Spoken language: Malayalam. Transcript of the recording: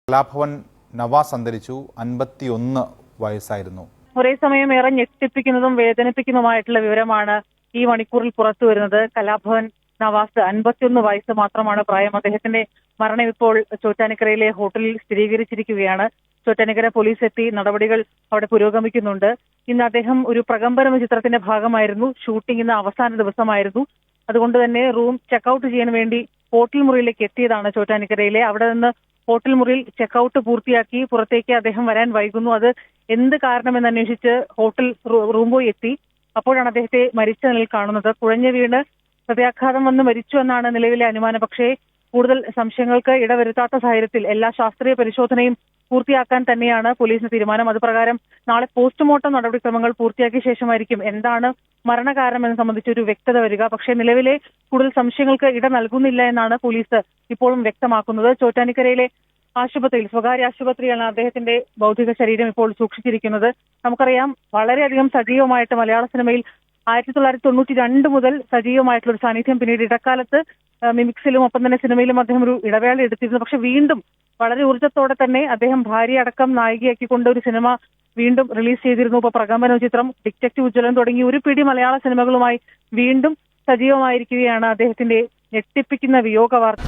കലാഭവൻ നവാസ് അന്തരിച്ചു. 51 വയസ്സായിരുന്നു. ഒരേ സമയം ഏറെ ഞെട്ടിപ്പിക്കുന്നതും വേദനിപ്പിക്കുന്നതുമായിട്ടുള്ള വിവരമാണ് ഈ മണിക്കൂറിൽ പുറത്തു വരുന്നത്. കലാഭവൻ നവാസ് 51 വയസ്സ് മാത്രമാണ് പ്രായം. അദ്ദേഹത്തിന്റെ മരണം ഇപ്പോൾ ചോറ്റാനിക്കരയിലെ ഹോട്ടലിൽ സ്ഥിരീകരിച്ചിരിക്കുകയാണ്. ചോറ്റാനിക്കര പോലീസ് എത്തി നടപടികൾ അവിടെ പുരോഗമിക്കുന്നുണ്ട്. ഇന്ന് അദ്ദേഹം ഒരു പ്രകമ്പന ചിത്രത്തിന്റെ ഭാഗമായിരുന്നു. ഷൂട്ടിംഗ് ഇന്ന് അവസാന ദിവസമായിരുന്നു. അതുകൊണ്ട് തന്നെ റൂം ചെക്കൌട്ട് ചെയ്യാൻ വേണ്ടി ഹോട്ടൽ മുറിയിലേക്ക് എത്തിയതാണ് ചോറ്റാനിക്കരയിലെ. അവിടെ നിന്ന് ഹോട്ടൽ മുറിയിൽ ചെക്കൌട്ട് പൂർത്തിയാക്കി പുറത്തേക്ക് അദ്ദേഹം വരാൻ വൈകുന്നു. അത് എന്ത് കാരണമെന്ന് അന്വേഷിച്ച് ഹോട്ടൽ റൂം ബോയ് എത്തി. അപ്പോഴാണ് അദ്ദേഹത്തെ മരിച്ച നിലയിൽ കാണുന്നത്. കുഴഞ്ഞു വീണ് ഹൃദയാഘാതം വന്ന് മരിച്ചു എന്നാണ് നിലവിലെ അനുമാനം. പക്ഷേ കൂടുതൽ സംശയങ്ങൾക്ക് ഇടവരുത്താത്ത സാഹചര്യത്തിൽ എല്ലാ ശാസ്ത്രീയ പരിശോധനയും പൂർത്തിയാക്കാൻ തന്നെയാണ് പോലീസിന്റെ തീരുമാനം. അതുപ്രകാരം നാളെ പോസ്റ്റ്മോർട്ടം നടപടിക്രമങ്ങൾ പൂർത്തിയാക്കിയ ശേഷമായിരിക്കും എന്താണ് മരണകാരണം എന്ന് സംബന്ധിച്ച് ഒരു വ്യക്തത വരിക. പക്ഷേ നിലവിലെ കൂടുതൽ സംശയങ്ങൾക്ക് ഇട നൽകുന്നില്ല എന്നാണ് പോലീസ് ഇപ്പോഴും വ്യക്തമാക്കുന്നത്. ചോറ്റാനിക്കരയിലെ ആശുപത്രിയിൽ, സ്വകാര്യ ആശുപത്രിയാണ് അദ്ദേഹത്തിന്റെ ഭൗതിക ശരീരം ഇപ്പോൾ സൂക്ഷിച്ചിരിക്കുന്നത്. നമുക്കറിയാം, വളരെയധികം സജീവമായിട്ട് മലയാള സിനിമയിൽ 1992 മുതൽ സജീവമായിട്ടുള്ള ഒരു സാന്നിധ്യം. പിന്നീട് ഇടക്കാലത്ത് മിമിക്സിലും ഒപ്പം തന്നെ സിനിമയിലും അദ്ദേഹം ഒരു ഇടവേള എടുത്തിരുന്നു. പക്ഷെ വീണ്ടും വളരെ ഊർജ്ജത്തോടെ തന്നെ അദ്ദേഹം ഭാര്യ അടക്കം നായികയാക്കിക്കൊണ്ട് ഒരു സിനിമ വീണ്ടും റിലീസ് ചെയ്തിരുന്നു. ഇപ്പൊ പ്രകമ്പന ചിത്രം, ഡിറ്റക്റ്റീവ് ഉജ്ജ്വലൻ തുടങ്ങി ഒരു പിടി മലയാള സിനിമകളുമായി വീണ്ടും സജീവമായിരിക്കുകയാണ് അദ്ദേഹത്തിന്റെ ഞെട്ടിപ്പിക്കുന്ന വിയോഗ വാർത്ത.